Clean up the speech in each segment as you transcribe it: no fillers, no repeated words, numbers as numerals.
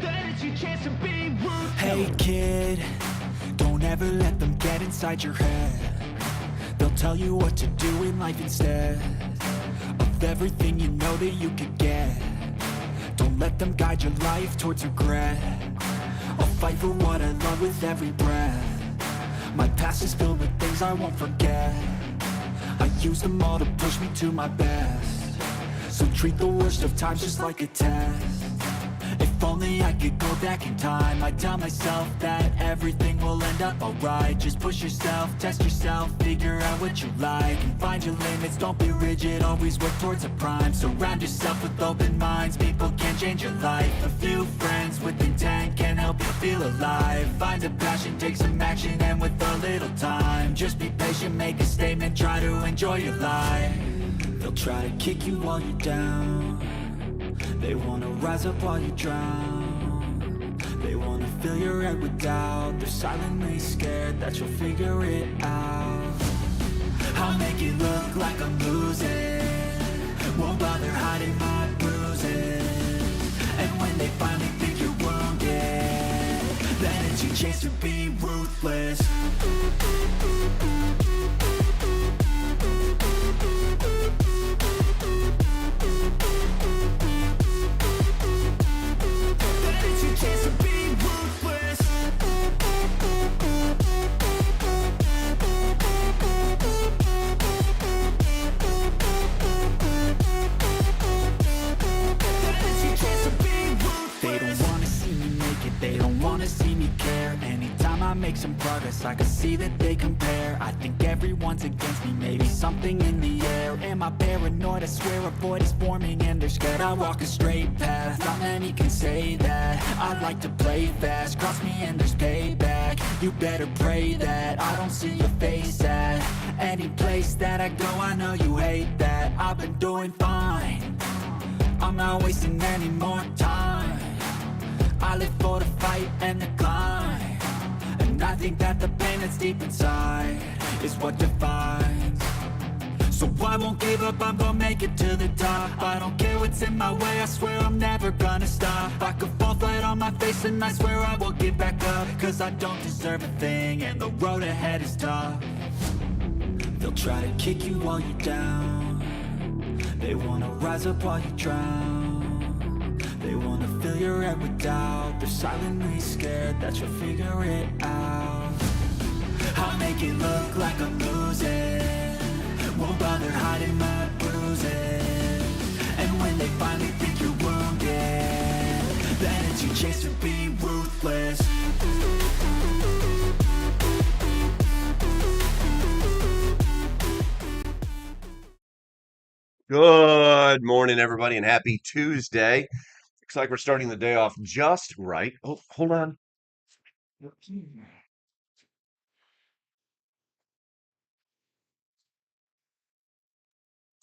Then it's your chance to be ruthless. Hey kid, don't ever let them get inside your head. They'll tell you what to do in life instead of everything you know that you could get. Don't let them guide your life towards regret. I'll fight for what I love with every breath. My past is filled with things I won't forget. I use them all to push me to my best. So treat the worst of times just like a test. If only I could go back in time, I'd tell myself that everything will end up alright. Just push yourself, test yourself, figure out what you like, and find your limits, don't be rigid, always work towards a prime. Surround yourself with open minds, people can change your life. A few friends with intent can help you feel alive. Find a passion, take some action, and with a little time, just be patient, make a statement, try to enjoy your life. They'll try to kick you while you're down. They wanna rise up while you drown. They wanna fill your head with doubt. They're silently scared that you'll figure it out. I'll make it look like I'm losing, won't bother hiding my bruises. And when they finally think you're wounded, then it's your chance to be ruthless. They don't wanna see me care. Anytime I make some progress, I can see that they compare. I think everyone's against me, maybe something in the air. Am I paranoid? I swear a void is forming and they're scared. I walk a straight path, not many can say that. I like to play fast, cross me and there's payback. You better pray that I don't see your face at any place that I go. I know you hate that. I've been doing fine, I'm not wasting any more time. I live for the fight and the climb, and I think that the pain that's deep inside is what defines. So I won't give up, I'm gonna make it to the top. I don't care what's in my way, I swear I'm never gonna stop. I could fall flat on my face and I swear I will get back up, cause I don't deserve a thing and the road ahead is tough. They'll try to kick you while you're down. They wanna rise up while you drown. They wanna fill your head with doubt. They're silently scared that you'll figure it out. I'll make it look like I'm losing, won't bother hiding my bruises. And when they finally think you're wounded, then it's your chance to be ruthless. Good morning, everybody, and happy Tuesday. Looks like we're starting the day off just right. Oh, hold on.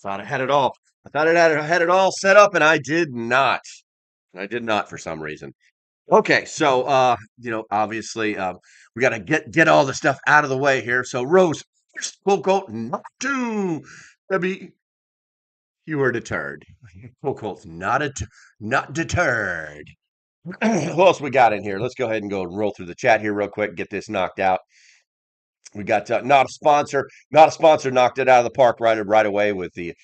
Thought I had it all. I thought I had it all set up, and I did not. I did not for some reason. Okay, so obviously, we got to get all the stuff out of the way here. So, Rose, first Bugout not to be. You were deterred. Bugout's not deterred. Who else we got in here? Let's go ahead and go and roll through the chat here real quick. Get this knocked out. We got not a sponsor. Not a sponsor knocked it out of the park right away with the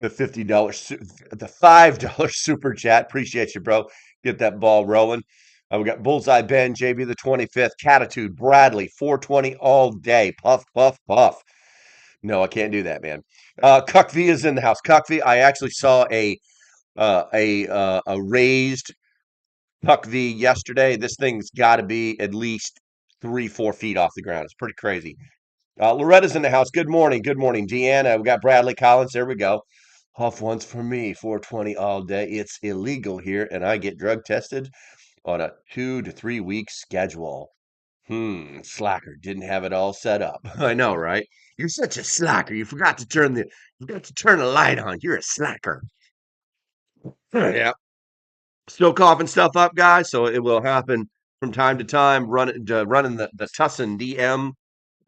$50 the $5 super chat. Appreciate you, bro. Get that ball rolling. We got Bullseye Ben, JB the 25th, Catitude, Bradley, 420 all day. Puff, puff, puff. No, I can't do that, man. Cuck V is in the house. Cuck V, I actually saw a raised Puck V yesterday. This thing's got to be at least 3-4 feet off the ground. It's pretty crazy. Loretta's in the house. Good morning. Good morning. Deanna. We got Bradley Collins. There we go. Huff once for me. 420 all day. It's illegal here, and I get drug tested on a 2 to 3 week schedule. Slacker. Didn't have it all set up. I know, right? You're such a slacker. You forgot to turn the light on. You're a slacker. Yeah. Still coughing stuff up, guys, so it will happen from time to time. Running the Tussin DM.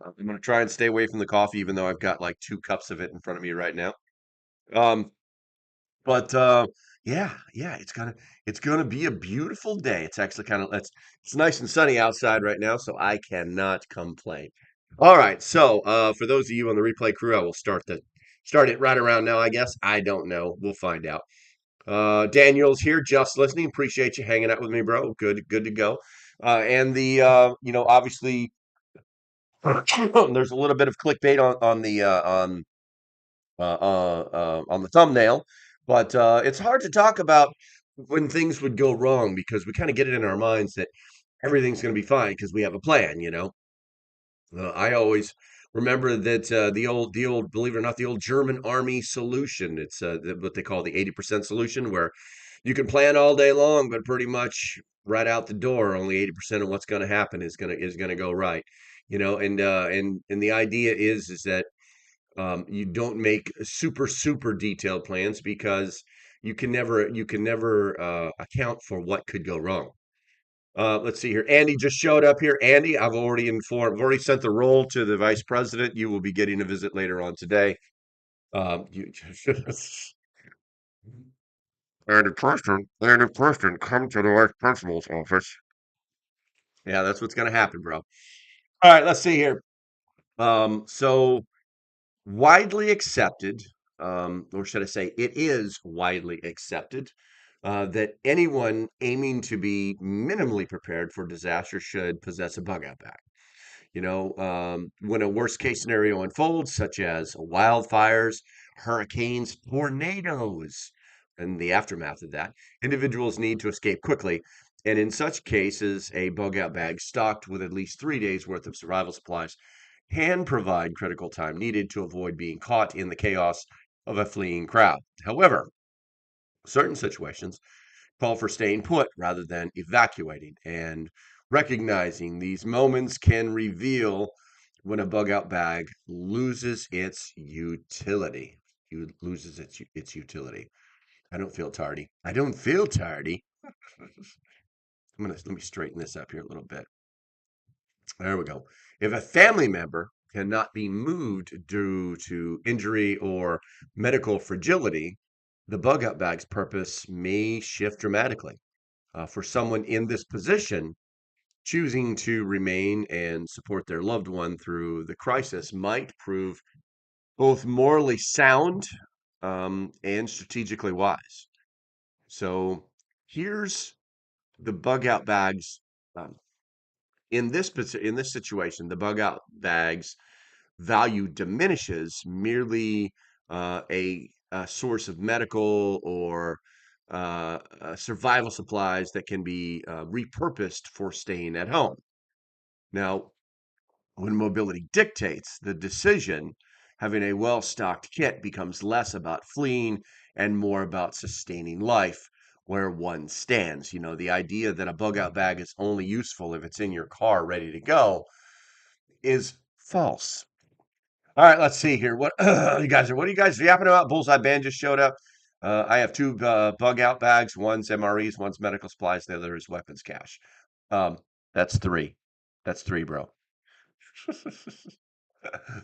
I'm going to try and stay away from the coffee, even though I've got like 2 cups of it in front of me right now. But yeah, it's gonna be a beautiful day. It's actually kind of it's nice and sunny outside right now, so I cannot complain. All right, so for those of you on the replay crew, I will start it right around now, I guess. I don't know. We'll find out. Daniel's here, just listening. Appreciate you hanging out with me, bro. Good to go. And the obviously there's a little bit of clickbait on the thumbnail, but it's hard to talk about when things would go wrong because we kind of get it in our minds that everything's going to be fine because we have a plan. I always remember that the old, believe it or not, the old German army solution. It's what they call the 80% solution, where you can plan all day long, but pretty much right out the door, only 80% of what's going to happen is gonna go right. And the idea is that you don't make super detailed plans because you can never account for what could go wrong. Let's see here. Andy just showed up here. Andy, I've already sent the roll to the vice president. You will be getting a visit later on today. You Andy Preston, come to the vice principal's office. Yeah, that's what's gonna happen, bro. All right, let's see here. So widely accepted, or should I say, it is widely accepted that anyone aiming to be minimally prepared for disaster should possess a bug out bag. When a worst case scenario unfolds, such as wildfires, hurricanes, tornadoes, and the aftermath of that, individuals need to escape quickly. And in such cases, a bug out bag stocked with at least 3 days worth of survival supplies can provide critical time needed to avoid being caught in the chaos of a fleeing crowd. However, certain situations call for staying put rather than evacuating, and recognizing these moments can reveal when a bug out bag loses its utility. Loses its utility. I don't feel tardy. I don't feel tardy. Let me straighten this up here a little bit. There we go. If a family member cannot be moved due to injury or medical fragility, the bug out bag's purpose may shift dramatically. For someone in this position, choosing to remain and support their loved one through the crisis might prove both morally sound and strategically wise. So here's the bug out bags. Um, in this situation, the bug out bags value diminishes merely a source of medical or survival supplies that can be repurposed for staying at home. Now, when mobility dictates the decision, having a well stocked kit becomes less about fleeing and more about sustaining life where one stands. The idea that a bug out bag is only useful if it's in your car ready to go is false. All right, let's see here. What are you guys yapping about? Bullseye Band just showed up. I have two bug out bags. One's MREs, one's medical supplies. The other is weapons cache. Um, that's three. That's three, bro.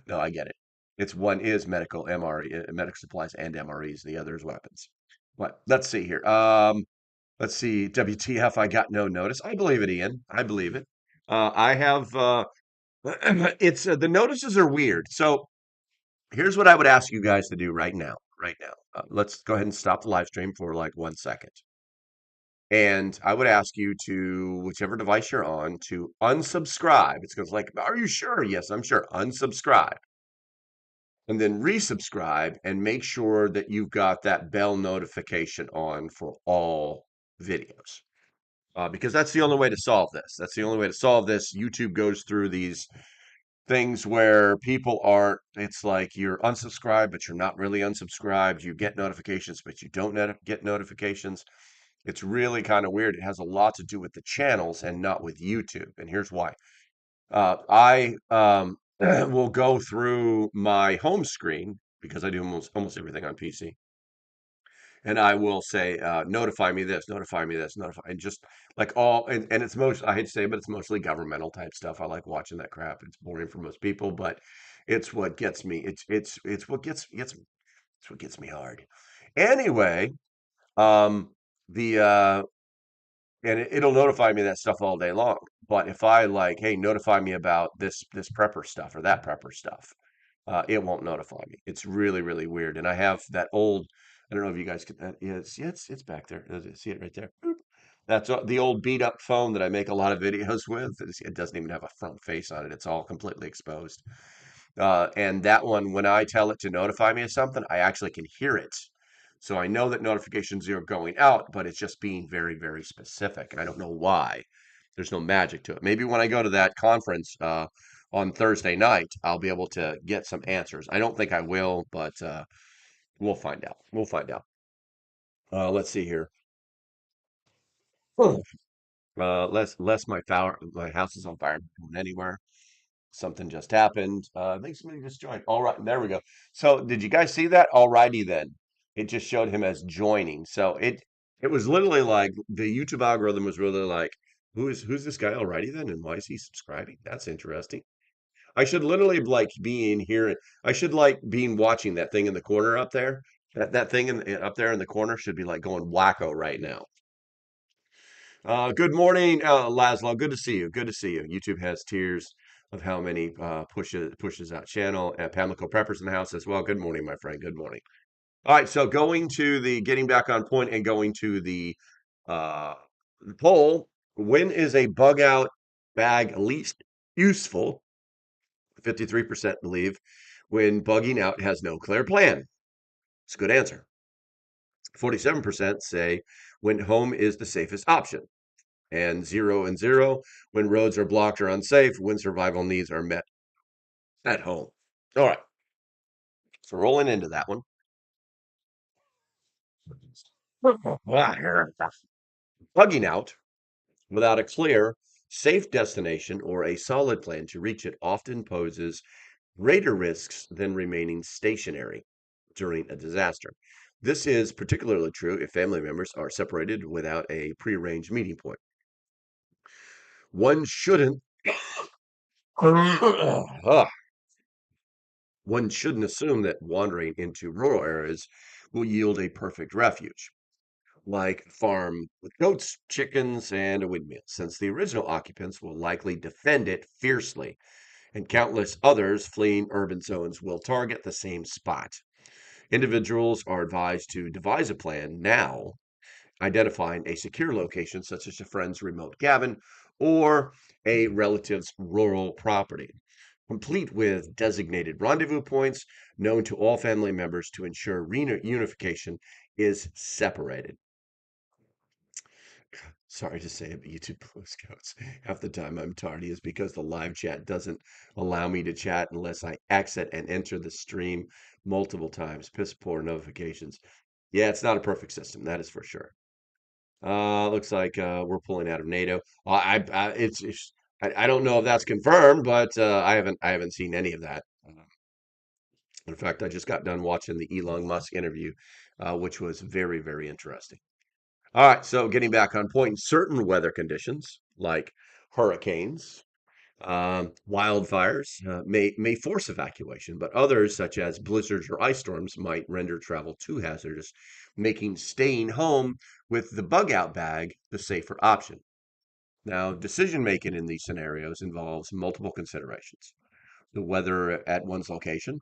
No, I get it. It's one is medical MRE, medical supplies and MREs. The other is weapons. What? Let's see here. Let's see. WTF? I got no notice. I believe it, Ian. I believe it. I have. It's the notices are weird. So here's what I would ask you guys to do right now. Right now, let's go ahead and stop the live stream for like 1 second. And I would ask you to, whichever device you're on, to unsubscribe. It's goes like, are you sure? Yes, I'm sure. Unsubscribe. And then resubscribe and make sure that you've got that bell notification on for all videos. Because that's the only way to solve this. That's the only way to solve this. YouTube goes through these things where people aren't, it's like you're unsubscribed, but you're not really unsubscribed. You get notifications, but you don't get notifications. It's really kind of weird. It has a lot to do with the channels and not with YouTube. And here's why. I will go through my home screen because I do almost everything on PC. And I will say, notify me this, notify me this, notify, and just like and it's I hate to say it, but it's mostly governmental type stuff. I like watching that crap. It's boring for most people, but it's what gets me. It's what gets me. That's what gets me hard. Anyway, um, the and it'll notify me of that stuff all day long. But if I like, hey, notify me about this prepper stuff or that prepper stuff, it won't notify me. It's really, really weird. And I have that old, I don't know if you guys can, it's back there. See it right there? Boop. That's the old beat up phone that I make a lot of videos with. It doesn't even have a front face on it. It's all completely exposed. And that one, when I tell it to notify me of something, I actually can hear it. So I know that notifications are going out, but it's just being very, very specific. And I don't know why. There's no magic to it. Maybe when I go to that conference on Thursday night, I'll be able to get some answers. I don't think I will, but we'll find out. We'll find out. Let's see here. Hmm. Less my house is on fire. I'm not going anywhere. Something just happened. I think somebody just joined. All right, there we go. So did you guys see that? Alrighty then. It just showed him as joining. So it was literally like the YouTube algorithm was really like, who's this guy alrighty then? And why is he subscribing? That's interesting. I should literally like be in here. I should like being watching that thing in the corner up there. That thing up there in the corner should be like going wacko right now. Good morning, Laszlo. Good to see you. Good to see you. YouTube has tiers of how many pushes out channel. Pamela Preppers in the house as well. Good morning, my friend. Good morning. All right, so going to the getting back on point and going to uh, the poll. When is a bug out bag least useful? 53% believe when bugging out has no clear plan. It's a good answer. 47% say when home is the safest option. And 0 when roads are blocked or unsafe, when survival needs are met at home. All right, so rolling into that one. Bugging out without a clear, safe destination or a solid plan to reach it often poses greater risks than remaining stationary during a disaster. This is particularly true if family members are separated without a prearranged meeting point. One shouldn't one shouldn't assume that wandering into rural areas will yield a perfect refuge, like a farm with goats, chickens, and a windmill, since the original occupants will likely defend it fiercely, and countless others fleeing urban zones will target the same spot. Individuals are advised to devise a plan now, identifying a secure location such as a friend's remote cabin or a relative's rural property, complete with designated rendezvous points known to all family members to ensure reunification is separated. Sorry to say it, but YouTube post codes. Half the time I'm tardy is because the live chat doesn't allow me to chat unless I exit and enter the stream multiple times. Piss poor notifications. Yeah, it's not a perfect system, that is for sure. Looks like we're pulling out of NATO. I don't know if that's confirmed, but I haven't seen any of that. In fact, I just got done watching the Elon Musk interview, which was very, very interesting. All right, so getting back on point, certain weather conditions like hurricanes, wildfires may force evacuation, but others, such as blizzards or ice storms, might render travel too hazardous, making staying home with the bug out bag the safer option. Now, decision making in these scenarios involves multiple considerations: the weather at one's location,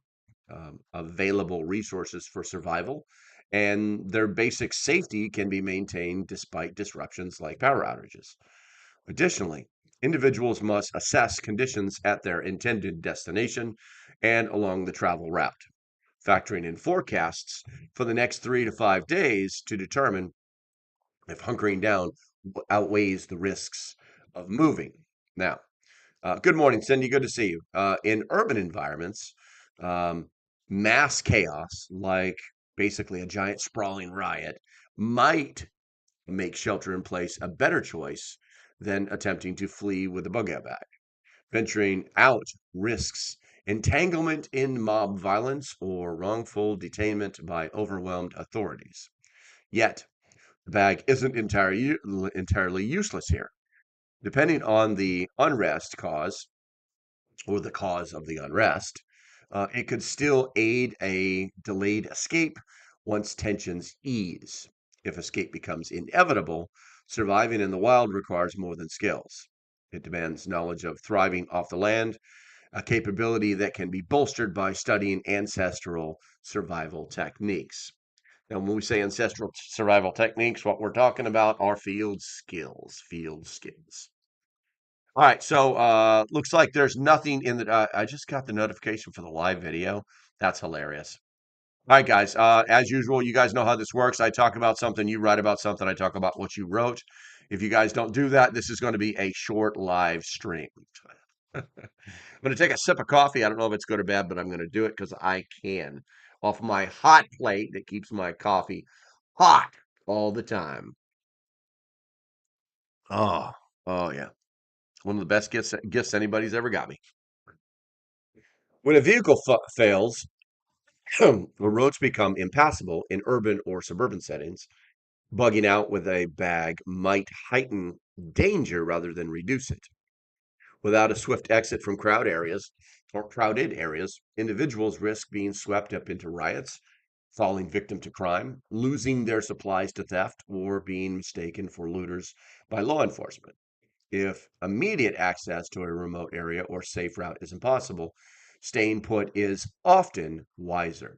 available resources for survival, and their basic safety can be maintained despite disruptions like power outages. Additionally, individuals must assess conditions at their intended destination and along the travel route, factoring in forecasts for the next 3 to 5 days to determine if hunkering down outweighs the risks of moving. Now, good morning, Cindy. Good to see you. In urban environments, um, mass chaos, like basically a giant sprawling riot, might make shelter in place a better choice than attempting to flee with a bug out bag. Venturing out risks entanglement in mob violence or wrongful detainment by overwhelmed authorities. Yet, the bag isn't entirely useless here. Depending on the unrest cause or the cause of the unrest, It could still aid a delayed escape once tensions ease. If escape becomes inevitable, surviving in the wild requires more than skills. It demands knowledge of thriving off the land, a capability that can be bolstered by studying ancestral survival techniques. Now, when we say ancestral survival techniques, what we're talking about are field skills. Field skills. All right, so looks like there's nothing in the. I just got the notification for the live video. That's hilarious. All right, guys. As usual, you guys know how this works. I talk about something, you write about something. I talk about what you wrote. If you guys don't do that, this is going to be a short live stream. I'm going to take a sip of coffee. I don't know if it's good or bad, but I'm going to do it because I can. Off my hot plate that keeps my coffee hot all the time. Oh, oh yeah. One of the best gifts anybody's ever got me. When a vehicle fails, the roads become impassable in urban or suburban settings. Bugging out with a bag might heighten danger rather than reduce it. Without a swift exit from crowded areas, individuals risk being swept up into riots, falling victim to crime, losing their supplies to theft, or being mistaken for looters by law enforcement. If immediate access to a remote area or safe route is impossible, staying put is often wiser,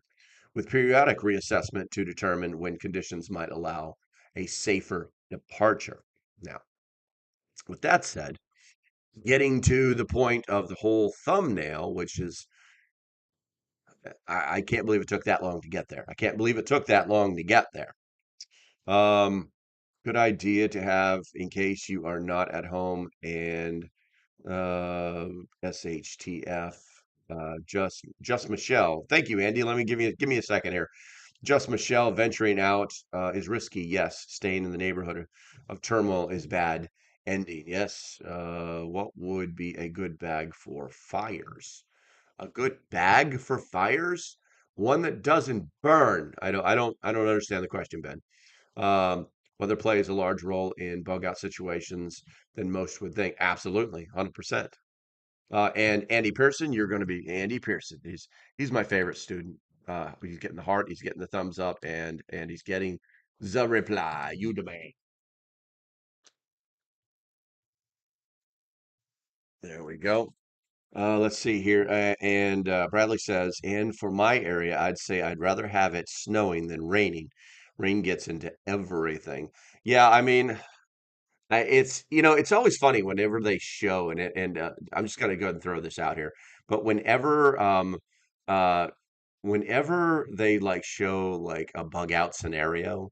with periodic reassessment to determine when conditions might allow a safer departure. Now, with that said, getting to the point of the whole thumbnail, which is, I can't believe it took that long to get there. I can't believe it took that long to get there. Good idea to have in case you are not at home and uh, shtf. Just Michelle. Thank you, Andy. Let me give me a second here. Just Michelle, venturing out is risky. Yes, staying in the neighborhood of turmoil is bad. Ending. Yes. What would be a good bag for fires? A good bag for fires? One that doesn't burn. I don't understand the question, Ben. Um, Weather plays a large role in bug out situations than most would think. Absolutely, 100%. And Andy Pearson, you're going to be Andy Pearson. He's my favorite student. He's getting the heart, he's getting the thumbs up, and he's getting the reply. You demand. There we go. Let's see here. And Bradley says, and for my area, I'd say I'd rather have it snowing than raining. Rain gets into everything. Yeah, I mean, it's it's always funny whenever they show and I'm just gonna go ahead and throw this out here, but uh whenever they like show like a bug out scenario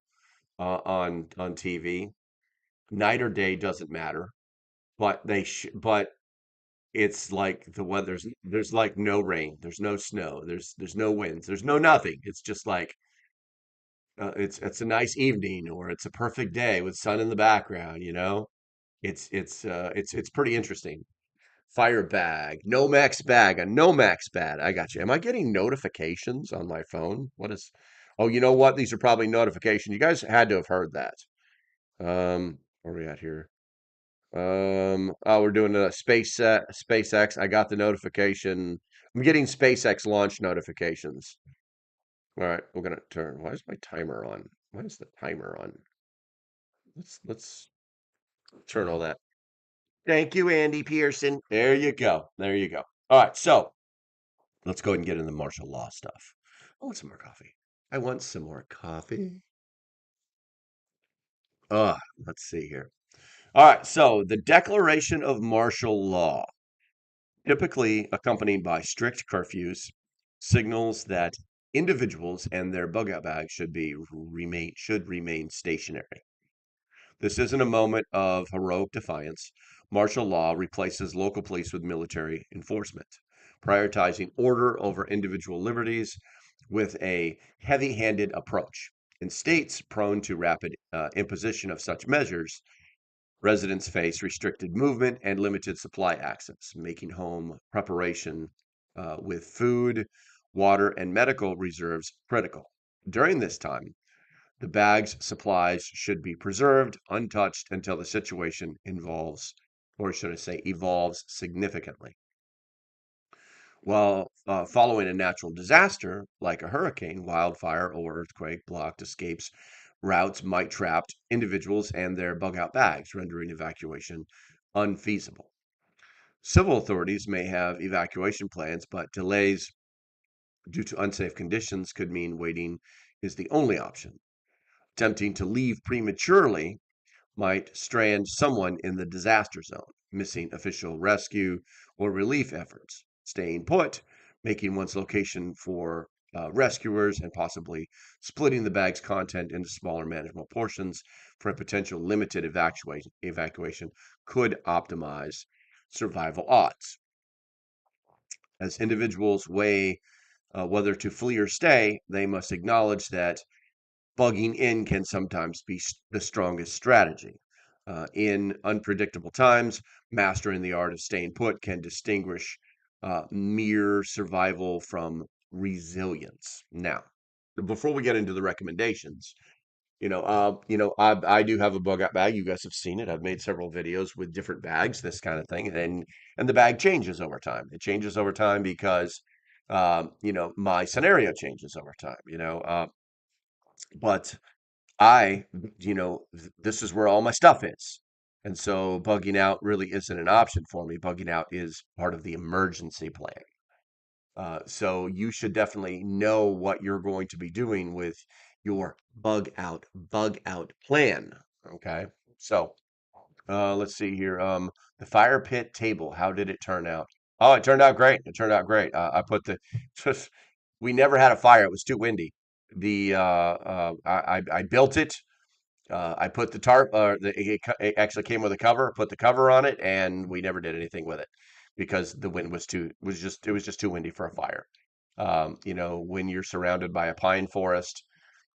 on TV, night or day doesn't matter, but it's like the weather's there's like no rain, there's no snow, there's no winds, there's no nothing. It's just like it's a nice evening or it's a perfect day with sun in the background, you know. It's pretty interesting. Fire bag, Nomex bag, a Nomex bag. I got you. Am I getting notifications on my phone? What is? Oh, you know what? These are probably notifications. You guys had to have heard that. Where are we at here? Oh, we're doing a SpaceX. I got the notification. I'm getting SpaceX launch notifications. All right, we're gonna turn. Why is my timer on? Why is the timer on? Let's turn all that. Thank you, Andy Pearson. There you go. There you go. All right, so let's go ahead and get into the martial law stuff. I want some more coffee. I want some more coffee. Let's see here. All right, so the declaration of martial law, typically accompanied by strict curfews, signals that individuals and their bug out bags should remain stationary. This isn't a moment of heroic defiance. Martial law replaces local police with military enforcement, prioritizing order over individual liberties with a heavy handed approach. In states prone to rapid imposition of such measures, residents face restricted movement and limited supply access, making home preparation with food, water, and medical reserves critical. During this time, the bag's supplies should be preserved untouched until the situation involves, or should I say, evolves significantly. While following a natural disaster like a hurricane, wildfire, or earthquake, blocked escapes routes might trap individuals and their bug out bags, rendering evacuation unfeasible. Civil authorities may have evacuation plans, but delays due to unsafe conditions could mean waiting is the only option. Attempting to leave prematurely might strand someone in the disaster zone, missing official rescue or relief efforts. Staying put, making one's location for rescuers, and possibly splitting the bag's content into smaller manageable portions for a potential limited evacuation could optimize survival odds. As individuals weigh whether to flee or stay, they must acknowledge that bugging in can sometimes be the strongest strategy. In unpredictable times, mastering the art of staying put can distinguish mere survival from resilience. Now, before we get into the recommendations, I do have a bug out bag. You guys have seen it. I've made several videos with different bags, this kind of thing, and the bag changes over time. It changes over time because my scenario changes over time. But this is where all my stuff is. And so bugging out really isn't an option for me. Bugging out is part of the emergency plan. So you should definitely know what you're going to be doing with your bug out plan. Okay. So let's see here. The fire pit table, how did it turn out? Oh, it turned out great. It turned out great. I put the, we never had a fire. It was too windy. I built it. I put the tarp, it actually came with a cover, put the cover on it, and we never did anything with it because the wind it was just too windy for a fire. When you're surrounded by a pine forest,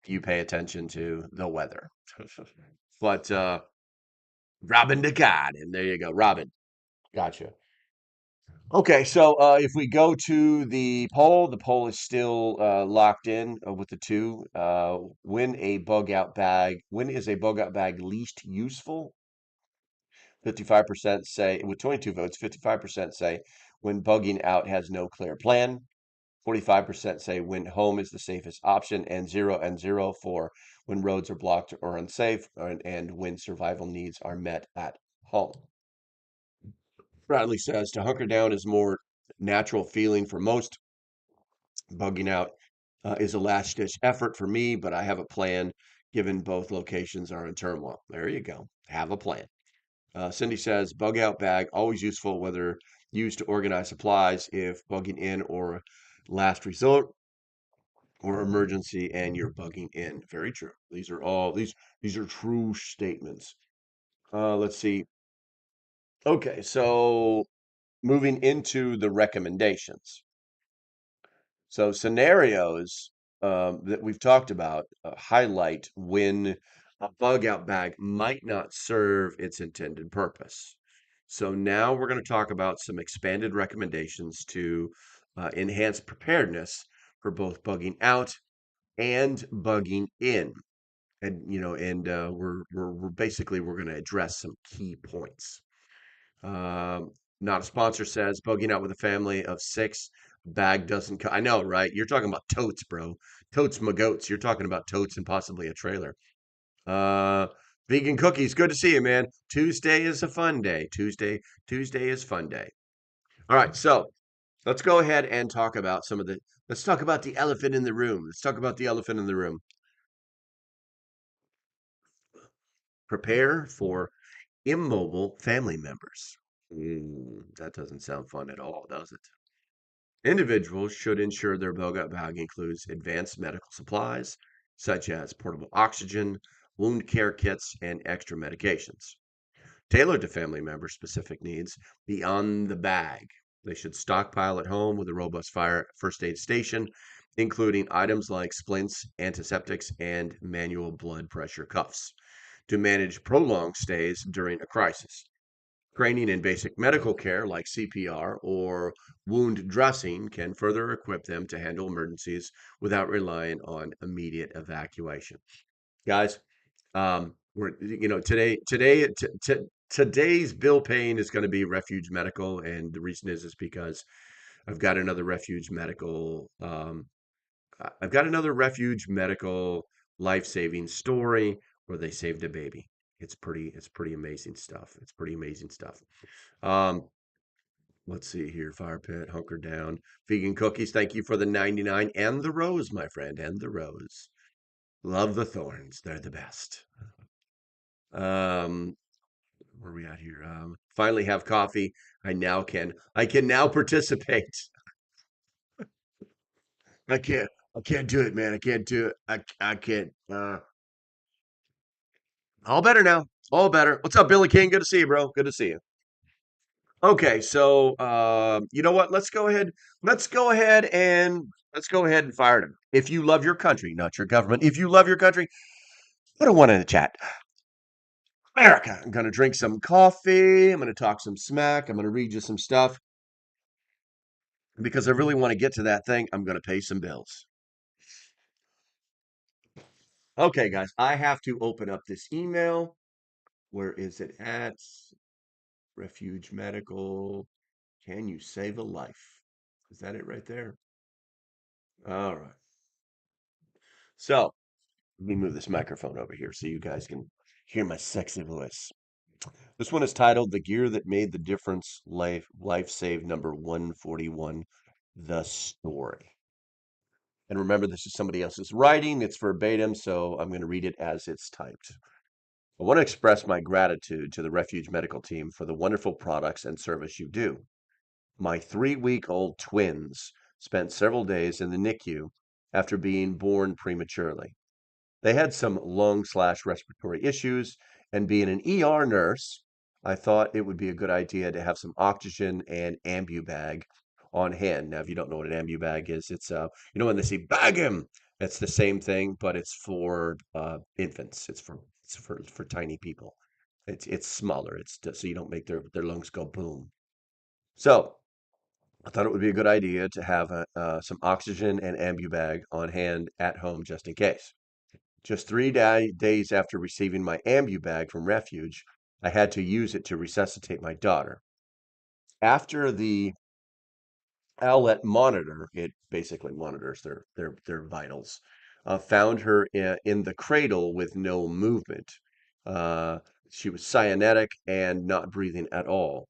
you pay attention to the weather. But Robin the God, and there you go, Robin. Gotcha. Okay, so if we go to the poll is still locked in with the two. When is a bug out bag least useful? 55% say, with 22 votes, 55% say when bugging out has no clear plan. 45% say when home is the safest option, and 0 for when roads are blocked or unsafe, and when survival needs are met at home. Bradley says to hunker down is more natural feeling for most. Bugging out is a last ditch effort for me, but I have a plan given both locations are in turmoil. There you go. Have a plan. Cindy says bug out bag always useful, whether used to organize supplies, if bugging in or last resort or emergency and you're bugging in. Very true. These are true statements. Let's see. Okay, so moving into the recommendations. So scenarios that we've talked about highlight when a bug out bag might not serve its intended purpose. So now we're going to talk about some expanded recommendations to enhance preparedness for both bugging out and bugging in. And we're basically we're going to address some key points. Not a sponsor says bugging out with a family of 6. Bag doesn't I know, right? You're talking about totes, bro. Totes my goats. You're talking about totes and possibly a trailer. Uh, Vegan cookies. Good to see you, man. Tuesday is a fun day. Tuesday is fun day. All right, so let's go ahead and talk about let's talk about the elephant in the room. Let's talk about the elephant in the room. Prepare for immobile family members. That doesn't sound fun at all, does it? Individuals should ensure their bug-out bag includes advanced medical supplies, such as portable oxygen, wound care kits, and extra medications. Tailored to family member specific needs beyond the bag. They should stockpile at home with a robust first aid station, including items like splints, antiseptics, and manual blood pressure cuffs to manage prolonged stays during a crisis. Training in basic medical care like CPR or wound dressing can further equip them to handle emergencies without relying on immediate evacuation. Guys, today's bill paying is going to be Refuge Medical, and the reason is because I've got another refuge medical. I've got another refuge medical life-saving story where they saved a baby. It's pretty amazing stuff. It's pretty amazing stuff. Um, let's see here. Fire pit, hunker down. Vegan cookies. Thank you for the 99 and the rose, my friend, and the rose. Love the thorns. They're the best. Um, where are we at here? Finally have coffee. I can now participate. I can't do it, man. I can't do it. I can't. All better now. All better. What's up, Billy King? Good to see you, bro. Good to see you. Okay, so you know what? Let's go ahead. Let's go ahead and fire them. If you love your country, not your government. If you love your country, put a one in the chat. America. I'm gonna drink some coffee. I'm gonna talk some smack. I'm gonna read you some stuff because I really want to get to that thing. I'm gonna pay some bills. Okay, guys, I have to open up this email. Where is it at? Refuge Medical. Can you save a life? Is that it right there? All right. So let me move this microphone over here so you guys can hear my sexy voice. This one is titled "The Gear That Made the Difference." Life Save number 141, the story. And remember, this is somebody else's writing. It's verbatim, so I'm going to read it as it's typed. I want to express my gratitude to the Refuge Medical Team for the wonderful products and service you do. My 3-week-old twins spent several days in the NICU after being born prematurely. They had some lung/respiratory issues, and being an ER nurse, I thought it would be a good idea to have some oxygen and ambubag on hand. Now, if you don't know what an ambubag is, it's when they say bag him, it's the same thing, but it's for infants. It's for tiny people. It's smaller. So you don't make their lungs go boom. So I thought it would be a good idea to have some oxygen and ambubag on hand at home just in case. Just 3 days after receiving my ambubag from Refuge, I had to use it to resuscitate my daughter. After the owlet monitor, it basically monitors their vitals, found her in the cradle with no movement. She was cyanotic and not breathing at all.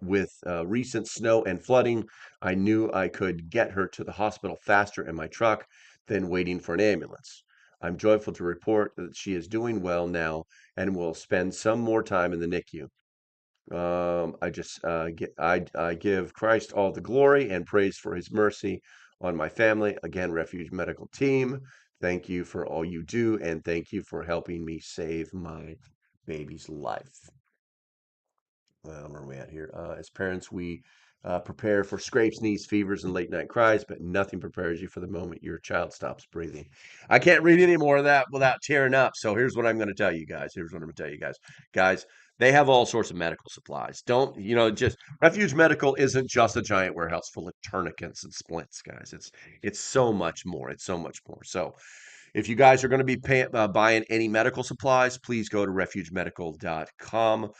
With recent snow and flooding, I knew I could get her to the hospital faster in my truck than waiting for an ambulance. I'm joyful to report that she is doing well now and will spend some more time in the NICU. I give Christ all the glory and praise for his mercy on my family. Again, Refuge Medical Team, thank you for all you do, and thank you for helping me save my baby's life. Where are we at here? As parents, we prepare for scrapes, knees, fevers, and late night cries, but nothing prepares you for the moment your child stops breathing. I can't read any more of that without tearing up. So here's what I'm going to tell you guys. Guys, they have all sorts of medical supplies. Don't, just Refuge Medical isn't just a giant warehouse full of tourniquets and splints, guys. It's so much more. It's so much more. So if you guys are going to be buying any medical supplies, please go to refugemedical.com.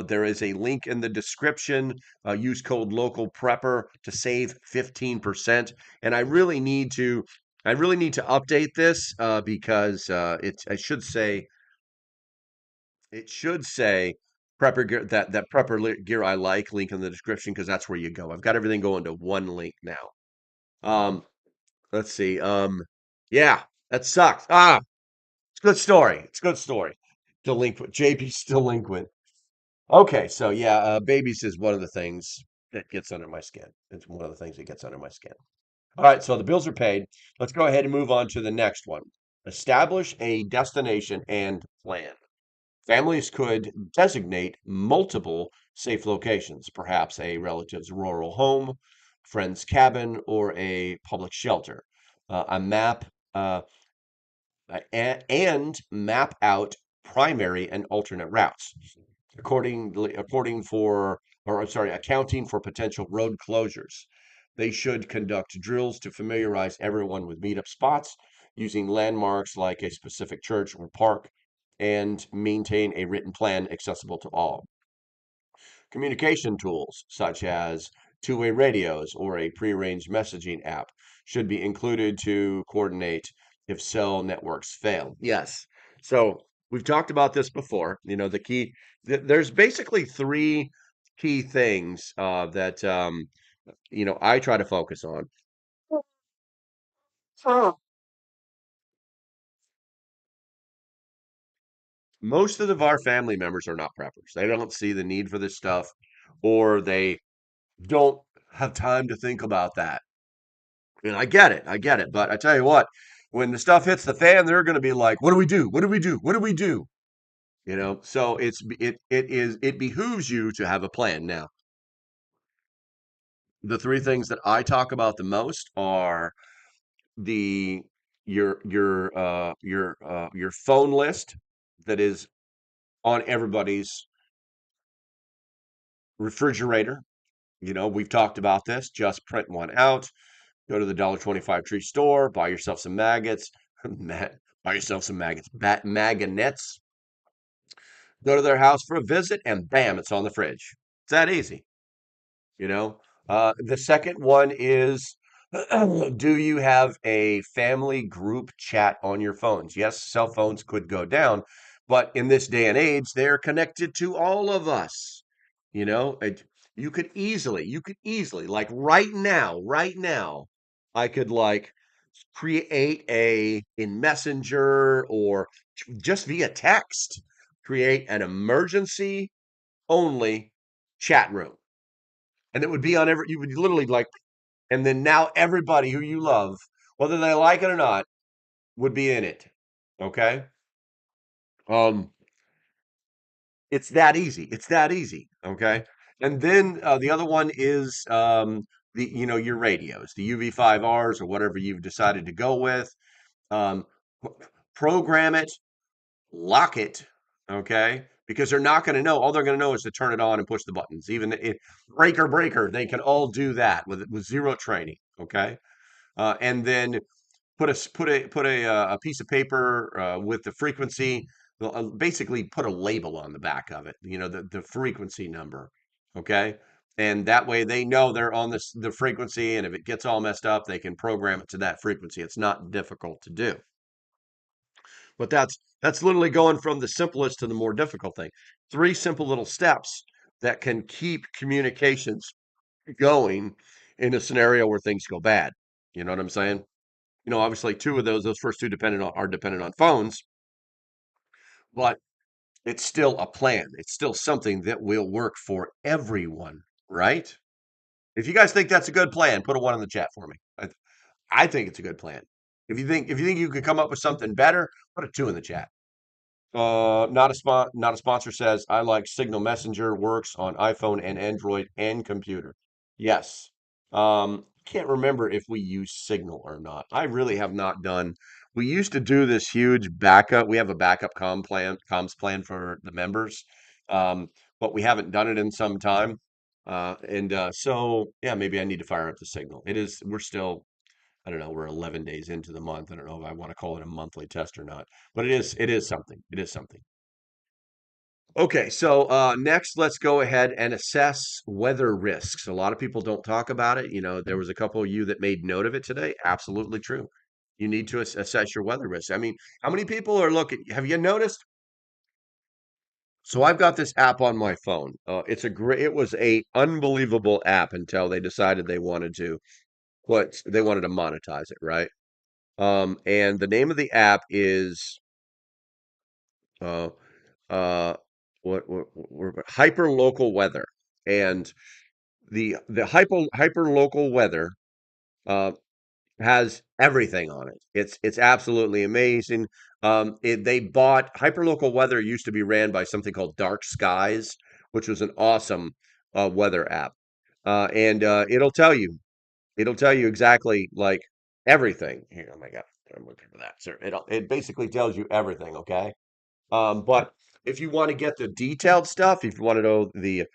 There is a link in the description. Use code LocalPrepper to save 15%. And I really need to update this because it should say prepper gear, that prepper gear I like, link in the description, because that's where you go. I've got everything going to one link now. Let's see. Yeah, that sucks. It's a good story. It's a good story. Delinquent. JP's delinquent. Okay, so yeah, babies is one of the things that gets under my skin. It's one of the things that gets under my skin. All right, so the bills are paid. Let's go ahead and move on to the next one. Establish a destination and plan. Families could designate multiple safe locations, perhaps a relative's rural home, friend's cabin, or a public shelter. A map and map out primary and alternate routes, accounting for potential road closures. They should conduct drills to familiarize everyone with meetup spots, using landmarks like a specific church or park, and maintain a written plan accessible to all. Communication tools such as two-way radios or a prearranged messaging app should be included to coordinate if cell networks fail. Yes. So we've talked about this before. The key, there's basically three key things that I try to focus on. Most of our family members are not preppers. They don't see the need for this stuff, or they don't have time to think about that. And I get it. I get it. But I tell you what, when the stuff hits the fan, they're going to be like, "What do we do? What do we do? What do we do?" So it behooves you to have a plan. Now, the three things that I talk about the most are the your phone list that is on everybody's refrigerator. We've talked about this. Just print one out. Go to the $1.25 tree store. Buy yourself some maggots. Buy yourself some maggots. Magnets. Go to their house for a visit, and bam, it's on the fridge. It's that easy. You know. The second one is, do you have a family group chat on your phones? Yes, cell phones could go down, but in this day and age, they're connected to all of us. You know, it, you could easily, like right now, I could like create a in Messenger or just via text, create an emergency only chat room. And it would be on you would literally like, and then now everybody who you love, whether they like it or not, would be in it. Okay. Um, it's that easy. It's that easy. Okay. And then the other one is your radios, the UV5Rs or whatever you've decided to go with. Um, program it, lock it, okay? Because they're not going to know. All they're going to know is to turn it on and push the buttons. Even if breaker, they can all do that with zero training, okay? And then put a piece of paper with the frequency. Basically, put a label on the back of it. The frequency number, okay? And that way they know they're on the frequency, and if it gets all messed up, they can program it to that frequency. It's not difficult to do. But that's literally going from the simplest to the more difficult thing. Three simple little steps that can keep communications going in a scenario where things go bad. You know what I'm saying? Obviously two of those first two are dependent on phones, but it's still a plan. It's still something that will work for everyone, right? If you guys think that's a good plan, put a one in the chat for me. I think it's a good plan. If you think you could come up with something better, put a two in the chat. Not a sponsor says I like Signal Messenger works on iPhone and Android and computer. Yes. Can't remember if we use Signal or not. I really have not done. We used to do this huge backup. We have a backup comms plan for the members, um, but we haven't done it in some time. So yeah, maybe I need to fire up the Signal. We're still, I don't know, we're 11 days into the month. I don't know if I want to call it a monthly test or not, but it is something. It is something. Okay, so next, let's go ahead and assess weather risks. A lot of people don't talk about it. There was a couple of you that made note of it today. Absolutely true. You need to assess your weather risks. I mean, how many people are looking? Have you noticed? So I've got this app on my phone. It was a unbelievable app until they decided they wanted to monetize it, right? And the name of the app is uh, uh, hyper local weather, and the hyper local weather uh, has everything on it. It's absolutely amazing. They bought hyper local weather used to be ran by something called Dark Skies, which was an awesome weather app, and it'll tell you exactly like everything. Here, oh my God, I'm looking for that, sir. It basically tells you everything. Okay. But if you want to get the detailed stuff, if you want to know the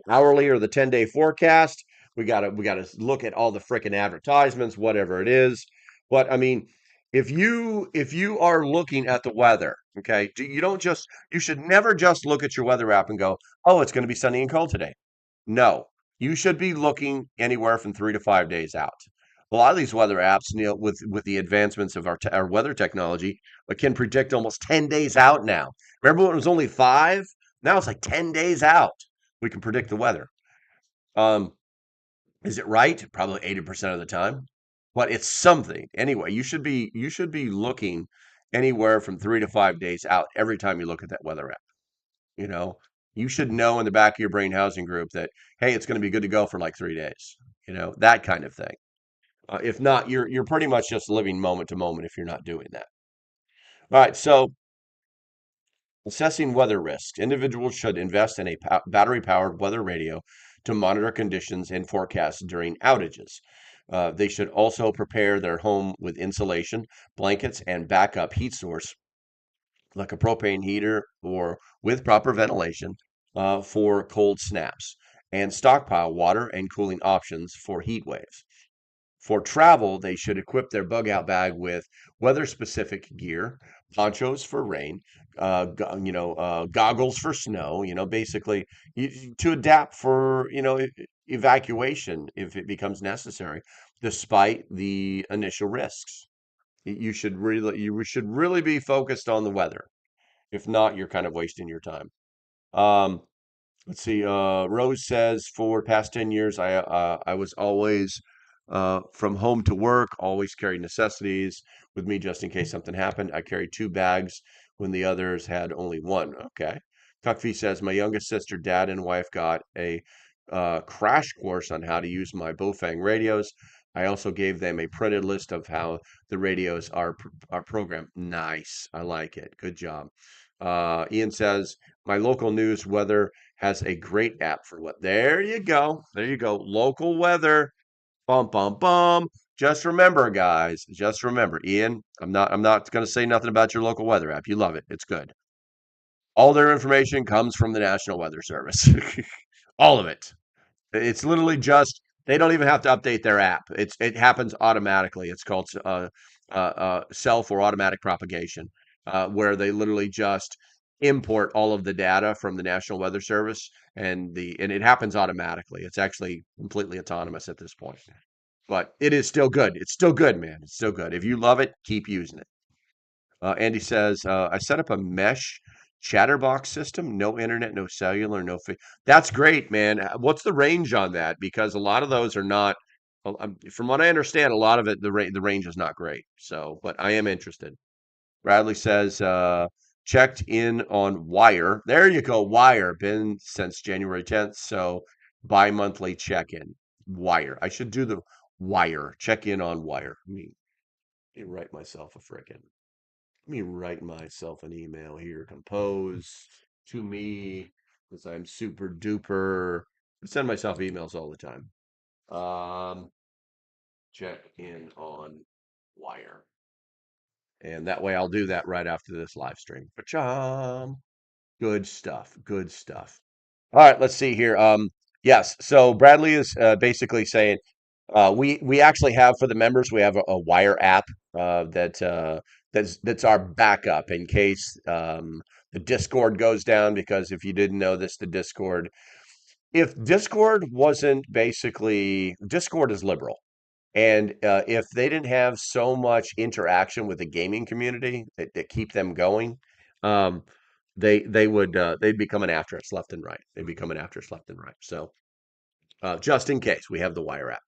hourly or the 10-day forecast, we gotta look at all the freaking advertisements, whatever it is. But I mean, if you are looking at the weather, okay, you should never just look at your weather app and go, oh, it's going to be sunny and cold today. No, you should be looking anywhere from 3 to 5 days out. A lot of these weather apps, with the advancements of our weather technology, can predict almost 10 days out now. Remember when it was only 5? Now it's like 10 days out. We can predict the weather. Um, is it right? Probably 80% of the time, but it's something. Anyway, you should be looking anywhere from 3 to 5 days out every time you look at that weather app. You know, you should know in the back of your brain housing group that, hey, it's going to be good to go for like 3 days. That kind of thing. If not, you're pretty much just living moment to moment if you're not doing that. All right, so assessing weather risks. Individuals should invest in a battery-powered weather radio to monitor conditions and forecasts during outages. They should also prepare their home with insulation, blankets, and backup heat source like a propane heater or with proper ventilation for cold snaps, and stockpile water and cooling options for heat waves. For travel, they should equip their bug out bag with weather specific gear, ponchos for rain, goggles for snow, basically to adapt for, evacuation if it becomes necessary, despite the initial risks. You should really be focused on the weather. If not, you're kind of wasting your time. Um, Let's see. Rose says, for past 10 years, I was always from home to work, always carried necessities with me just in case something happened. I carried 2 bags when the others had only one. Okay. Cuckfee says, my youngest sister, dad, and wife got a crash course on how to use my Bofang radios. I also gave them a printed list of how the radios are programmed. Nice. I like it. Good job. Ian says, my local news weather has a great app for what. There you go. There you go. Local weather. Bum bum bum. Just remember, guys. Just remember, Ian. I'm not going to say nothing about your local weather app. You love it. It's good. All their information comes from the National Weather Service. All of it. It's literally just they don't even have to update their app. It happens automatically. It's called self or automatic propagation, where they literally just import all of the data from the National Weather Service, and it happens automatically. It's actually completely autonomous at this point. But it is still good. It's still good, man. It's still good. If you love it, keep using it. Andy says, I set up a mesh chatterbox system, no internet, no cellular, no. That's great, man. What's the range on that? Because a lot of those are not, from what I understand, a lot of it, the range is not great. So, but I am interested. Bradley says, checked in on Wire. There you go, Wire. Been since January 10th. So bi-monthly check-in. Wire. I should do the Wire. Check in on Wire. Let me write myself a frickin'. Let me write myself an email here. Compose to me because I'm super duper. I send myself emails all the time. Check in on Wire. And that way I'll do that right after this live stream. Pacham. Good stuff. Good stuff. All right, let's see here. Yes, so Bradley is basically saying we actually have for the members we have a Wire app that's our backup in case the Discord goes down. Because if you didn't know this, the Discord, if Discord wasn't basically Discord is liberal, and if they didn't have so much interaction with the gaming community that keep them going, um, they'd be coming after us left and right. They'd be coming after us left and right. So just in case, we have the Wire app.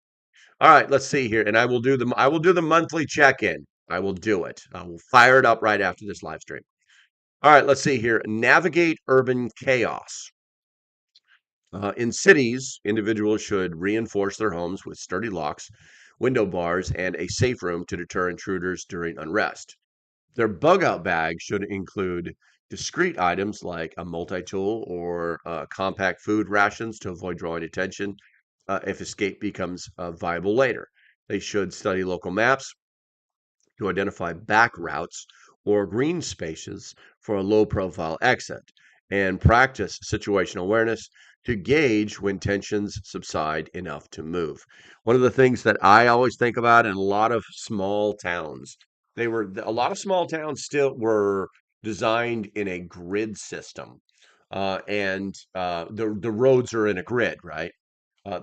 All right, let's see here, and I will do the monthly check-in. I will do it. I will fire it up right after this live stream. All right, let's see here. Navigate urban chaos. In cities, individuals should reinforce their homes with sturdy locks, window bars, and a safe room to deter intruders during unrest. Their bug out bag should include discrete items like a multi tool or compact food rations to avoid drawing attention if escape becomes viable later. They should study local maps to identify back routes or green spaces for a low profile exit, and practice situational awareness to gauge when tensions subside enough to move. One of the things that I always think about in a lot of small towns, a lot of small towns still were designed in a grid system. And the roads are in a grid, right?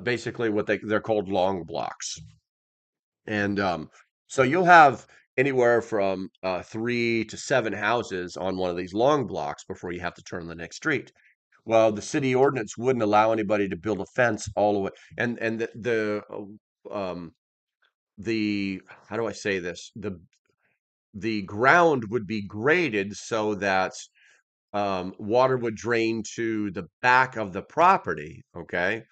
basically what they're called long blocks. And so you'll have anywhere from 3 to 7 houses on one of these long blocks before you have to turn the next street. Well, the city ordinance wouldn't allow anybody to build a fence all the way, and the how do I say this? The ground would be graded so that water would drain to the back of the property, okay?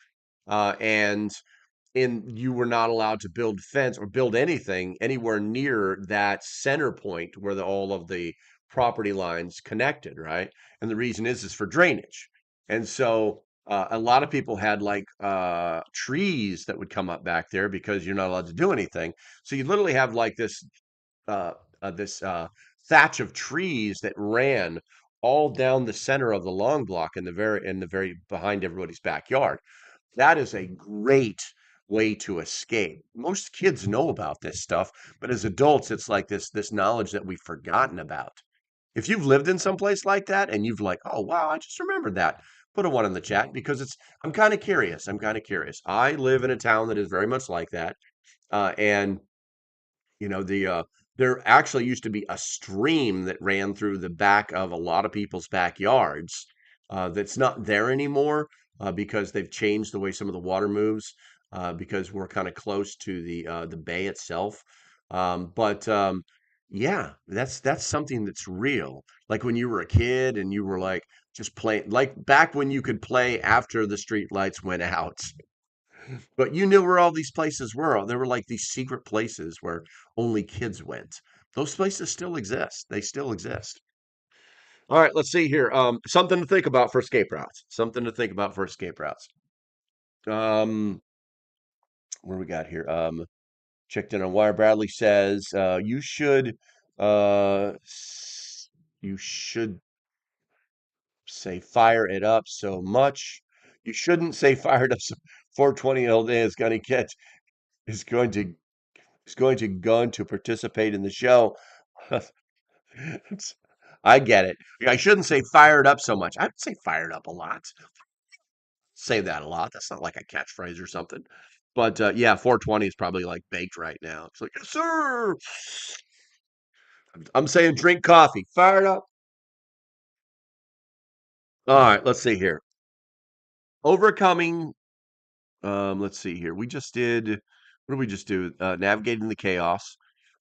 And you were not allowed to build fence or build anything anywhere near that center point where all of the property lines connected, right? And the reason is for drainage. And so a lot of people had like trees that would come up back there because you're not allowed to do anything. So you literally have like uh, this thatch of trees that ran all down the center of the long block in the very behind everybody's backyard. That is a great way to escape. Most kids know about this stuff, but as adults, it's like this knowledge that we've forgotten about. If you've lived in some place like that and you've like, oh wow, I just remembered that, put a one in the chat because I'm kind of curious. I'm kind of curious. I live in a town that is very much like that, and there actually used to be a stream that ran through the back of a lot of people's backyards. That's not there anymore because they've changed the way some of the water moves because we're kind of close to the bay itself. But yeah, that's something that's real. Like when you were a kid and you were like just playing, like back when you could play after the street lights went out. But you knew where all these places were. There were like these secret places where only kids went. Those places still exist. They still exist. All right, let's see here. Something to think about for escape routes. Something to think about for escape routes. Um, what do we got here? Checked in on Wire. Bradley says uh you should say fire it up so much. You shouldn't say fire it up so 420 all day is gonna catch is going to gun to participate in the show. I get it. I shouldn't say fired up so much. I would say fired up a lot. Say that a lot. That's not like a catchphrase or something. But yeah, 420 is probably like baked right now. It's like, yes, sir. I'm saying drink coffee. Fired up. All right, let's see here. Overcoming. Let's see here. We just did. What did we just do? Navigating the chaos.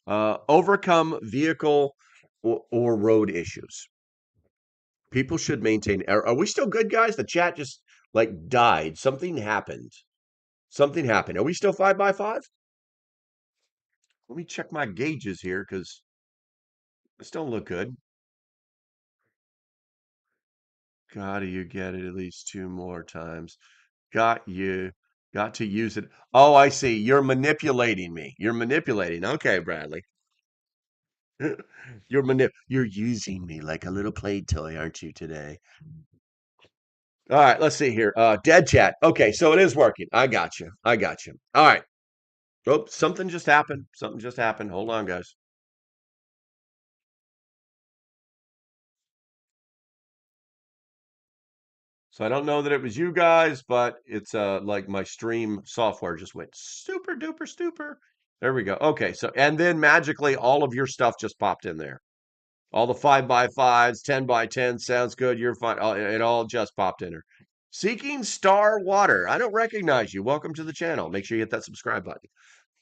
Overcome vehicle or road issues. People should maintain. Are we still good, guys? The chat just like died. Something happened. Something happened. Are we still 5x5? Let me check my gauges here because this don't look good. Gotta you get it at least 2 more times. Got you. Got to use it. Oh, I see. You're manipulating me. You're manipulating. Okay, Bradley. You're using me like a little play toy, aren't you today? All right, let's see here. Dead chat. Okay, so it is working. I got you. I got you. All right. Oh, something just happened. Something just happened. Hold on, guys. So I don't know that it was you guys, but it's like my stream software just went super duper stupor. There we go. Okay, so and then magically all of your stuff just popped in there. All the 5x5s, 10x10 sounds good. You're fine. It all just popped in there. Seeking Star Water. I don't recognize you. Welcome to the channel. Make sure you hit that subscribe button.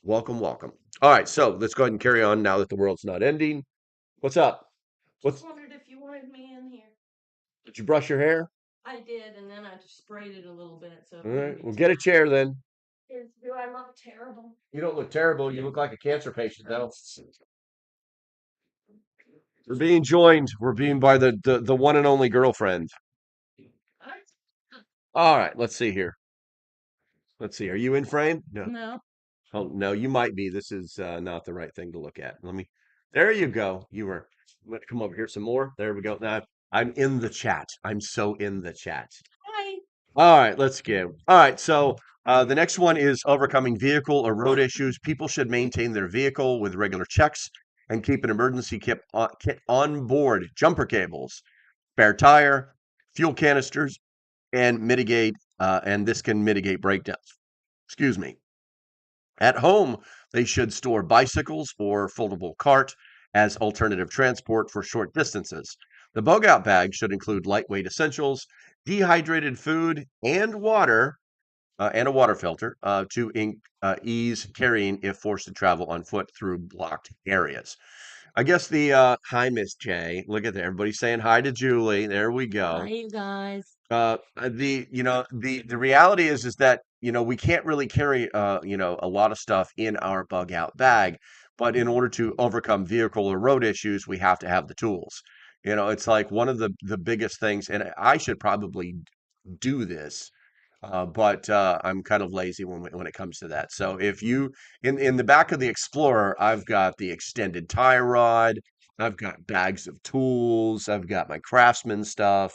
Welcome, welcome. All right, so let's go ahead and carry on now that the world's not ending. What's up? Just wondered if you wanted me in here. Did you brush your hair? I did, and then I just sprayed it a little bit. So All right, well, get a chair then. Do I look terrible? You don't look terrible. You look like a cancer patient, though. We're being joined. We're being by the one and only girlfriend. All right, let's see here. Let's see. Are you in frame? No. No. Oh, no, you might be. This is not the right thing to look at. Let me. There you go. You were. Let me come over here some more. There we go. Now I'm in the chat. I'm so in the chat. Hi. All right, let's go. All right, so the next one is overcoming vehicle or road issues. People should maintain their vehicle with regular checks and keep an emergency kit on board, jumper cables, spare tire, fuel canisters, and mitigate and this can mitigate breakdowns. Excuse me. At home, they should store bicycles or foldable cart as alternative transport for short distances. The Bugout bag should include lightweight essentials, dehydrated food, and a water filter to ease carrying if forced to travel on foot through blocked areas. I guess the hi, Miss J. Look at that. Everybody's saying hi to Julie. There we Hi, go. you guys. The reality is that we can't really carry a lot of stuff in our bug out bag, but in order to overcome vehicle or road issues, we have to have the tools. It's like one of the biggest things, and I should probably do this, but I'm kind of lazy when it comes to that. So if you in the back of the Explorer, I've got the extended tie rod, I've got bags of tools, I've got my craftsman stuff,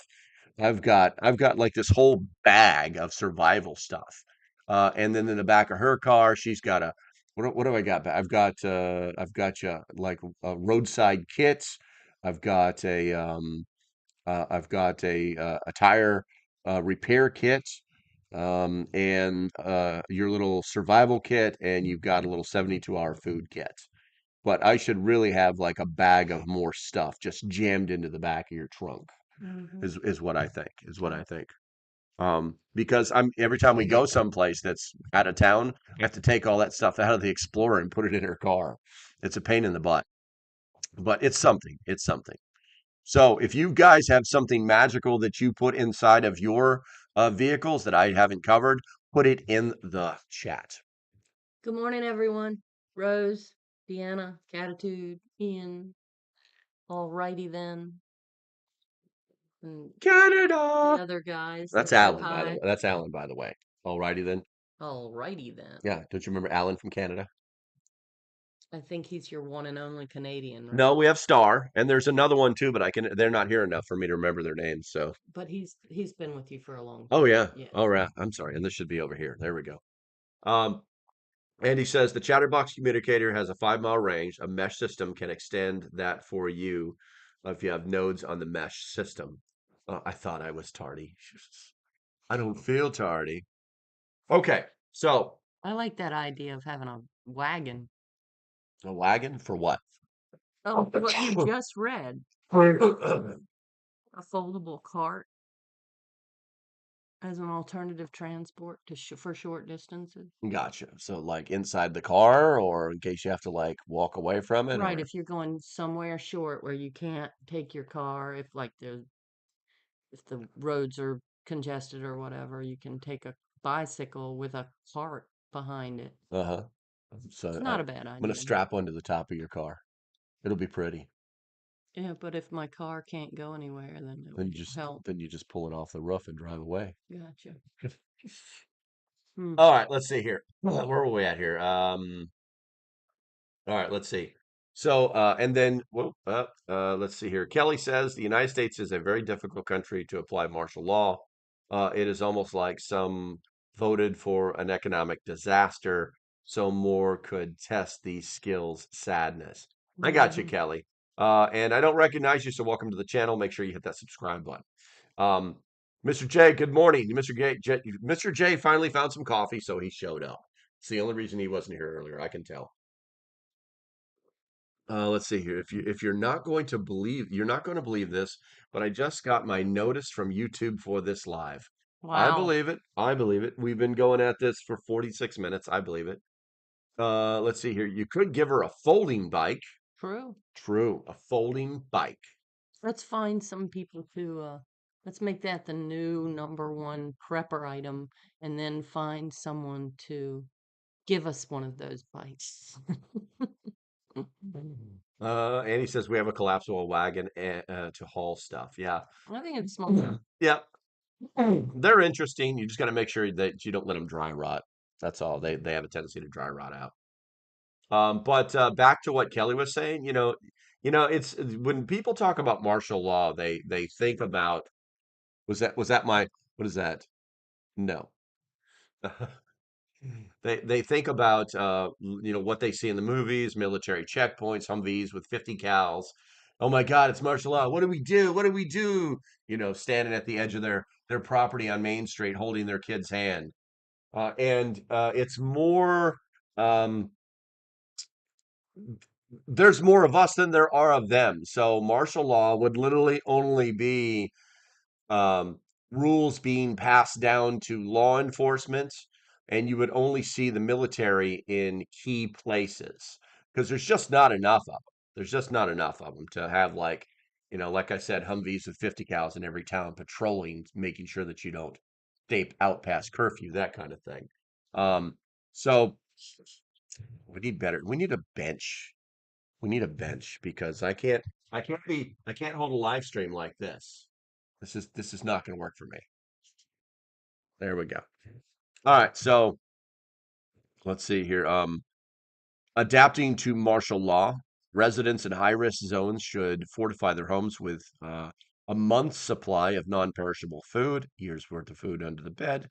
I've got like this whole bag of survival stuff. And then in the back of her car, she's got a what do I got? I've got you like a roadside kit. I've got a tire repair kit, and your little survival kit, and you've got a little 72-hour food kit. But I should really have like a bag of more stuff just jammed into the back of your trunk Hmm. is what I think. Is what I think. Because I'm every time we go someplace that's out of town, I have to take all that stuff out of the Explorer and put it in her car. It's a pain in the butt, but it's something. It's something. So if you guys have something magical that you put inside of your vehicles that I haven't covered, put it in the chat. Good morning, everyone. Rose, Deanna, Catitude, Ian. Alrighty then. And the Canada. other guys that That's said Alan, by the way. hi. That's Alan, by the way. Alrighty then. Alrighty then. Yeah. Don't you remember Alan from Canada? I think he's your one and only Canadian, right? No, we have Star, and there's another one too, but they're not here enough for me to remember their names. So, But he's been with you for a long oh time. yeah, Yeah. all right. I'm sorry, and this should be over here. There we go. Um, Andy says the Chatterbox communicator has a 5 mile range. A mesh system can extend that for you if you have nodes on the mesh system. I thought I was tardy. I don't feel tardy. Okay, so I like that idea of having a wagon. a wagon for what? Oh, what you just read. A foldable cart as an alternative transport for short distances. Gotcha. So like inside the car, or in case you have to like walk away from it, Right, or if you're going somewhere short where you can't take your car, if the roads are congested or whatever, you can take a bicycle with a cart behind it. uh-huh. So It's I'm not a bad gonna idea. strap one to the top of your car. It'll be pretty. Yeah, but if my car can't go anywhere, then it Then would you just help. then you just pull it off the roof and drive away. Gotcha. Hmm. All right, let's see here. Where are we at here? All right, let's see. So, and then, let's see here. Kelly says the United States is a very difficult country to apply martial law. It is almost like some voted for an economic disaster, so more could test these skills. Sadness. I got you, Mhm. Kelly. And I don't recognize you, so welcome to the channel. Make sure you hit that subscribe button. Um, Mr. J, good morning. Mr. J finally found some coffee, so he showed up. It's the only reason he wasn't here earlier. I can tell. Let's see here. You're not going to believe this, but I just got my notice from YouTube for this live. I Wow. believe it. I believe it. We've been going at this for 46 minutes. I believe it. Let's see here. You could give her a folding bike. True. True, a folding bike. Let's find some people to let's make that the new #1 prepper item and then find someone to give us one of those bites. Annie says we have a collapsible wagon to haul stuff. Yeah, I think it's smart. yeah. They're interesting. You just got to make sure that you don't let them dry rot. That's all. They have a tendency to dry rot out. But back to what Kelly was saying, it's when people talk about martial law, they think about was that my what is that? No. They think about what they see in the movies, military checkpoints, Humvees with 50 cals, Oh my God, it's martial law. What do we do? What do we do? Standing at the edge of their property on Main Street, holding their kid's hand. And it's more. Um, there's more of us than there are of them. So martial law would literally only be um, rules being passed down to law enforcement, and you would only see the military in key places because there's just not enough of them. There's just not enough of them to have like I said, Humvees with 50 cows in every town patrolling, making sure that you don't stay out past curfew, that kind of thing. Um, so we need better. We need a bench. We need a bench because I can't hold a live stream like this. This is not going to work for me. There we go. All right, so let's see here. Adapting to martial law, residents in high-risk zones should fortify their homes with a month's supply of non-perishable food, years worth of food under the bed,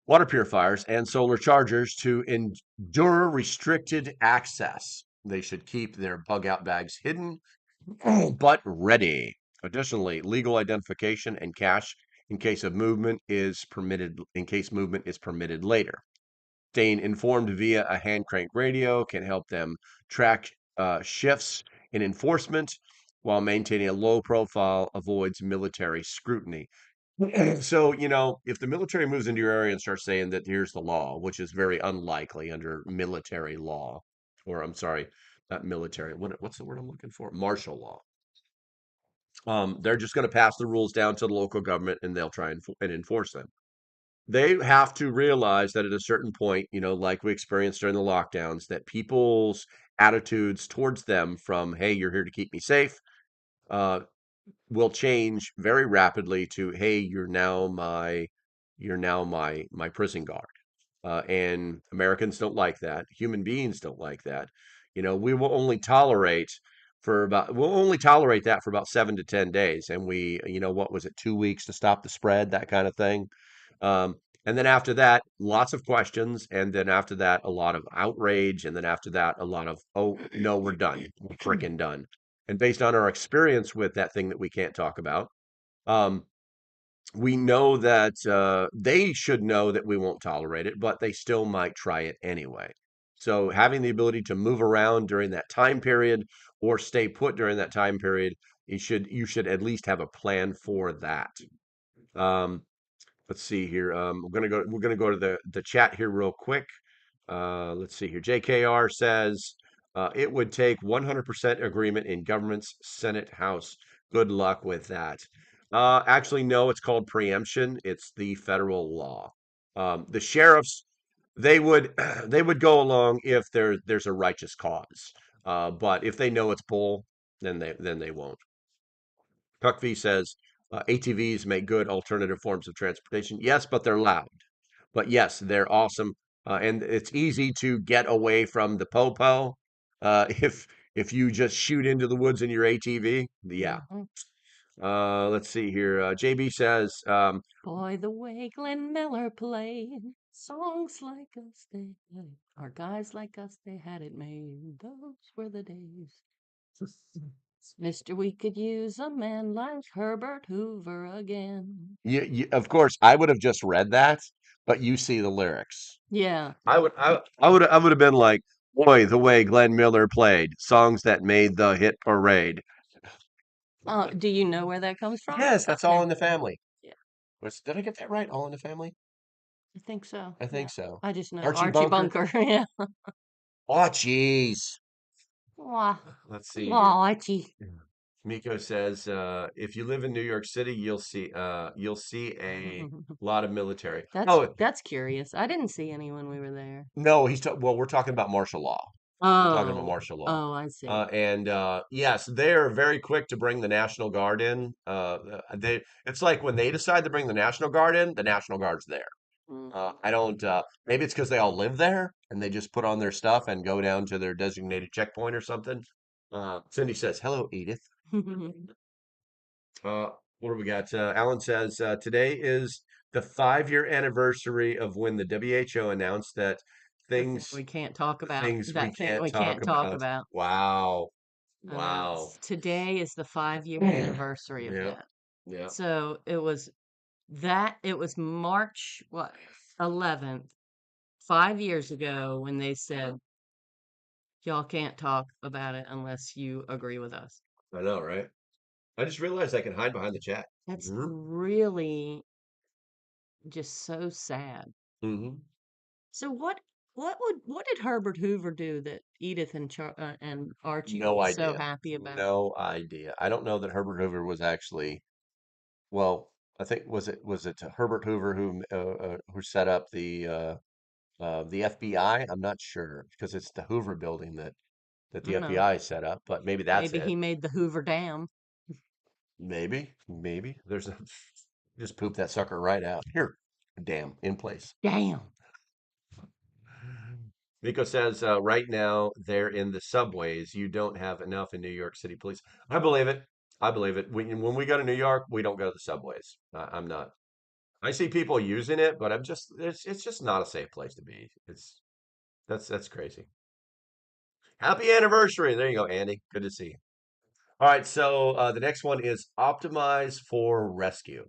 water purifiers, and solar chargers to endure restricted access. They should keep their bug out bags hidden but ready. Additionally, legal identification and cash in case movement is permitted later. Staying informed via a hand crank radio can help them track shifts in enforcement while maintaining a low profile avoids military scrutiny. So, if the military moves into your area and starts saying that here's the law, which is very unlikely under military law, or I'm sorry, not military, what's the word I'm looking for? Martial law. They're just going to pass the rules down to the local government and they'll try and enforce them. They have to realize that at a certain point, like we experienced during the lockdowns, that people's attitudes towards them from, hey, you're here to keep me safe, uh, will change very rapidly to, hey, you're now my prison guard. And Americans don't like that. Human beings don't like that. We'll only tolerate that for about 7 to 10 days. And what was it, 2 weeks to stop the spread, that kind of thing. Um, and then after that, lots of questions. And then after that, a lot of outrage. And then after that, a lot of, oh, no, we're done. We're freaking done. And based on our experience with that thing that we can't talk about, um, we know that they should know that we won't tolerate it, but they still might try it anyway. So having the ability to move around during that time period or stay put during that time period, you should at least have a plan for that. Um, let's see here. We're gonna go to the chat here real quick. Let's see here. JKR says it would take 100% agreement in government's Senate House. Good luck with that. Actually, no, it's called preemption. It's the federal law. The sheriffs, they would they would go along if there's a righteous cause. But if they know it's bull, then they won't. Puckv says ATVs make good alternative forms of transportation. Yes, but they're loud. But yes, they're awesome, and it's easy to get away from the popo if you just shoot into the woods in your ATV. Yeah. Mhm. Let's see here. JB says, Boy, the way Glenn Miller played songs like us, or guys like us, they had it made. Those were the days. Mister, we could use a man like Herbert Hoover again. of course, I would have just read that, but you see the lyrics. Yeah. I would have been like, boy, the way Glenn Miller played songs that made the hit parade. Do you know where that comes from? Yes, that's All Okay. in the Family. Yeah, Did I get that right? All in the Family? I think so. I Yeah. think so. I just know Archie Archie Bunker. Bunker. Yeah. Oh, jeez. Wah, Let's see here. wah, Archie. Miko says, if you live in New York City, you'll see a lot of military. Oh, That's curious. I didn't see any when we were there. no, well, we're talking about martial law. Talking about Oh, martial law. oh, I see. And yes, they're very quick to bring the National Guard in. It's like when they decide to bring the National Guard in, the National Guard's there. Mhm. I don't. Maybe it's because they all live there and they just put on their stuff and go down to their designated checkpoint or something. Cindy says, "Hello, Edith." Uh, what do we got? Alan says today is the 5-year anniversary of when the WHO announced that The thing things we can't talk about. things we That thing can't we talk can't talk about. about. Wow. Wow. Today is the 5-year anniversary of Yeah. that. Yeah. So it was March, what, 11th, 5 years ago when they said, y'all can't talk about it unless you agree with us. I know, right? I just realized I can hide behind the chat. That's Mm-hmm. really just so sad. Mm-hmm. So what did Herbert Hoover do that Edith and Archie No were so idea. happy about? No idea. I don't know that Herbert Hoover was actually, well, I think was it Herbert Hoover who set up the FBI? I'm not sure because it's the Hoover building that I the don't know. FBI set up, but maybe that's Maybe it. he made the Hoover Dam. Maybe there's a just poop that sucker right out here. Damn, in place. Damn. Miko says, right now they're in the subways. You don't have enough in New York City police. I believe it. I believe it. When we go to New York, we don't go to the subways. I'm not. I see people using it, but it's just not a safe place to be. That's crazy. Happy anniversary. There you go, Andy. Good to see you. All right, so the next one is optimize for rescue.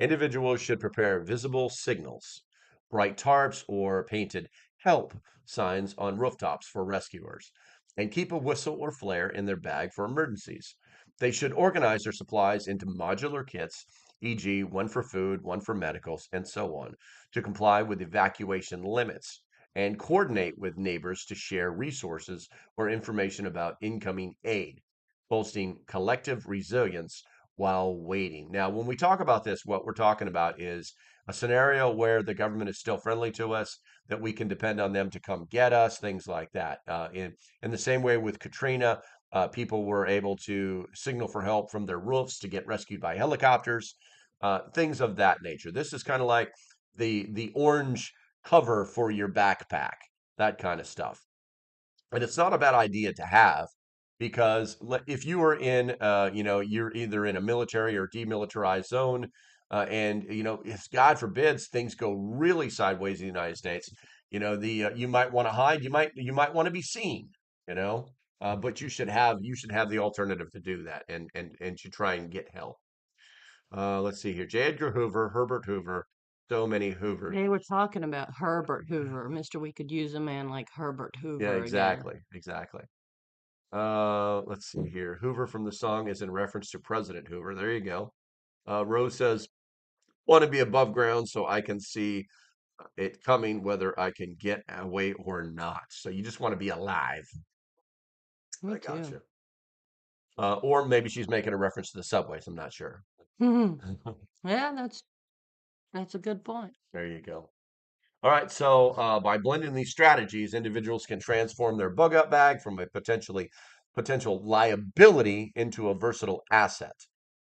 Individuals should prepare visible signals, bright tarps, or painted help signs on rooftops for rescuers, and keep a whistle or flare in their bag for emergencies. They should organize their supplies into modular kits, e.g., one for food, one for medicals, and so on, to comply with evacuation limits, and coordinate with neighbors to share resources or information about incoming aid, boasting collective resilience while waiting. Now, when we talk about this, what we're talking about is a scenario where the government is still friendly to us, that we can depend on them to come get us, things like that. In the same way with Katrina, people were able to signal for help from their roofs to get rescued by helicopters, things of that nature. This is kind of like the orange cover for your backpack, that kind of stuff. And it's not a bad idea to have because if you are in, you're either in a military or demilitarized zone, and if God forbids things go really sideways in the United States, the you might want to hide, you might want to be seen, you know, but you should have the alternative to do that, and to try and get help. Let's see here, J. Edgar Hoover, Herbert Hoover, so many Hoovers. They were talking about Herbert Hoover. Mister, we could use a man like Herbert Yeah, Hoover again. exactly. Let's see here. Hoover from the song is in reference to President Hoover. There you go. Rose says, want to be above ground so I can see it coming, whether I can get away or not. So you just want to be alive. Me I too. gotcha. Or maybe she's making a reference to the subways. I'm not sure. Yeah, that's a good point. There you go. All right, so by blending these strategies, individuals can transform their bug out bag from a potential liability into a versatile asset,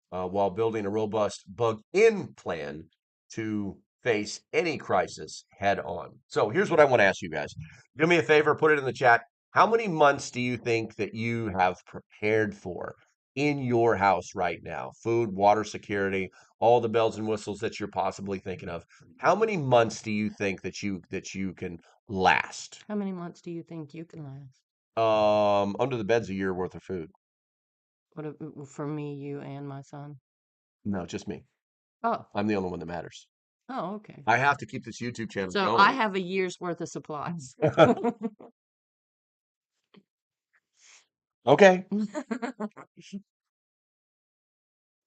while building a robust bug in plan to face any crisis head on. So here's what I want to ask you guys. Do me a favor, put it in the chat. How many months do you think that you have prepared for in your house right now? Food, water security, all the bells and whistles that you're possibly thinking of. How many months do you think that you can last? How many months do you think you can last? Under the bed's a year worth of food. For me, you, and my son? No, just me. Oh, I'm the only one that matters. oh, okay. I have to keep this YouTube channel So I going. have a year's worth of supplies. Okay.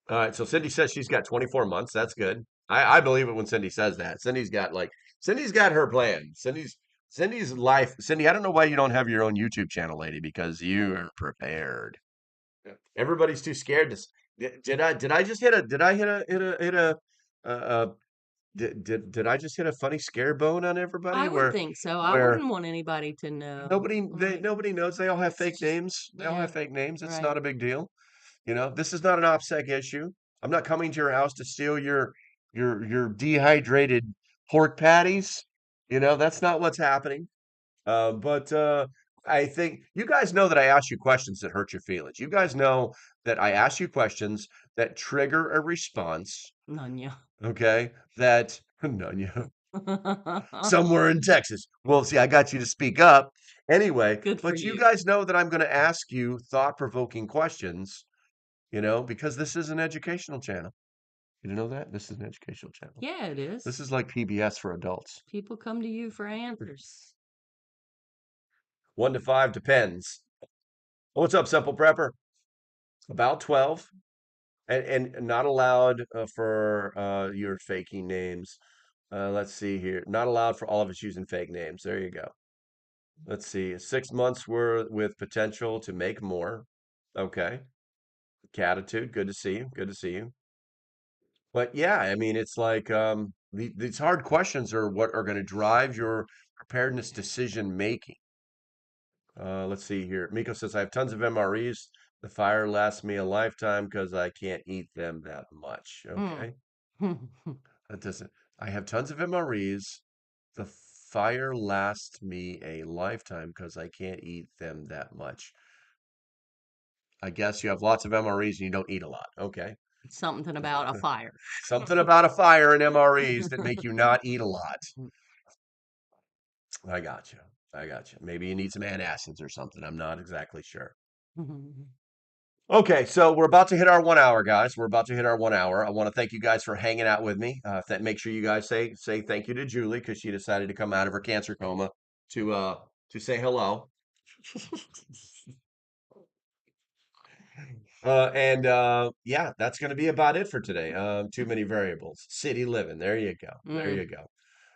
All right. So Cindy says she's got 24 months. That's good. I believe it when Cindy says that. Cindy's got her plan. Cindy's life. Cindy, I don't know why you don't have your own YouTube channel, lady, because you are prepared. Yeah. Everybody's too scared to. Did I just hit a did I hit a uh, did I just hit a funny scare bone on everybody I would where think so. I where wouldn't want anybody to know. nobody knows, they all have fake names. They all Yeah, have fake names. It's right. not a big deal. This is not an OPSEC issue. I'm not coming to your house to steal your dehydrated pork patties. That's not what's happening. But I think you guys know that I ask you questions that hurt your feelings. You guys know that I ask you questions that trigger a response. None, yeah. Okay, that Nunya. somewhere in Texas. Well, see, I got you to speak up anyway, Good for but you you. guys know that I'm going to ask you thought-provoking questions, because this is an educational channel. You know that? This is an educational channel. Yeah, it is. This is like PBS for adults. People come to you for answers. 1 to 5 depends. What's up, Simple Prepper? About 12. And not allowed for your faking names. Let's see here. Not allowed for all of us using fake names. There you go. Let's see. 6 months were with potential to make more. Okay. Catitude. Good to see you. Good to see you. But yeah, I mean, it's like these hard questions are what are going to drive your preparedness decision making. Let's see here. Miko says, I have tons of MREs. The fire lasts me a lifetime because I can't eat them that much. Okay. That doesn't. I have tons of MREs. The fire lasts me a lifetime because I can't eat them that much. I guess you have lots of MREs and you don't eat a lot. Okay. Something about a fire. Something about a fire and MREs that make you not eat a lot. I got you. I got you. Maybe you need some antacids or something. I'm not exactly sure. Okay, so we're about to hit our 1 hour, guys. We're about to hit our 1 hour. I want to thank you guys for hanging out with me. Make sure you guys say thank you to Julie because she decided to come out of her cancer coma to say hello. Yeah, that's going to be about it for today. Too many variables. City living. There you go. There you go.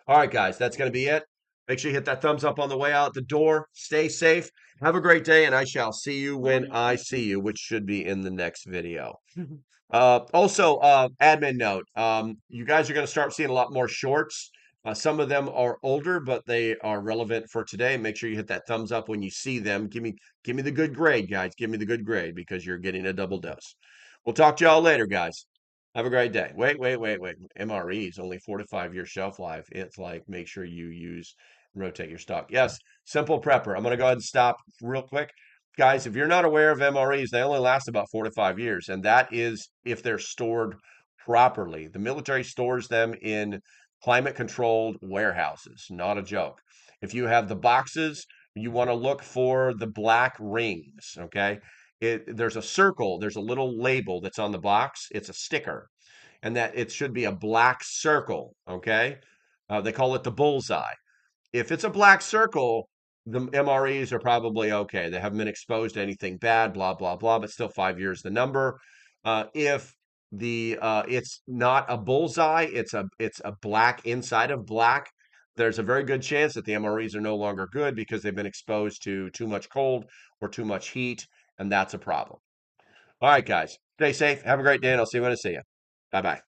All right, guys, that's going to be it. Make sure you hit that thumbs up on the way out the door. Stay safe. Have a great day, and I shall see you when I see you, which should be in the next video. Also, admin note, you guys are going to start seeing a lot more shorts. Some of them are older, but they are relevant for today. Make sure you hit that thumbs up when you see them. Give me the good grade, guys. Give me the good grade because you're getting a double dose. We'll talk to y'all later, guys. Have a great day. Wait. MRE is only 4 to 5 year shelf life. It's like make sure you use and rotate your stock. Yes, Simple Prepper. I'm going to go ahead and stop real quick. Guys, if you're not aware of MREs, they only last about 4 to 5 years, and that is if they're stored properly. The military stores them in climate-controlled warehouses, not a joke. If you have the boxes, you want to look for the black rings, okay? There's a circle, there's a little label that's on the box. It's a sticker, and that it should be a black circle, okay? They call it the bullseye. If it's a black circle, the MREs are probably okay. They haven't been exposed to anything bad, blah, blah, blah, but still 5 years the number. If it's not a bullseye, it's a black inside of black, there's a very good chance that the MREs are no longer good because they've been exposed to too much cold or too much heat, and that's a problem. All right, guys, stay safe. Have a great day, and I'll see you when I see you. Bye-bye.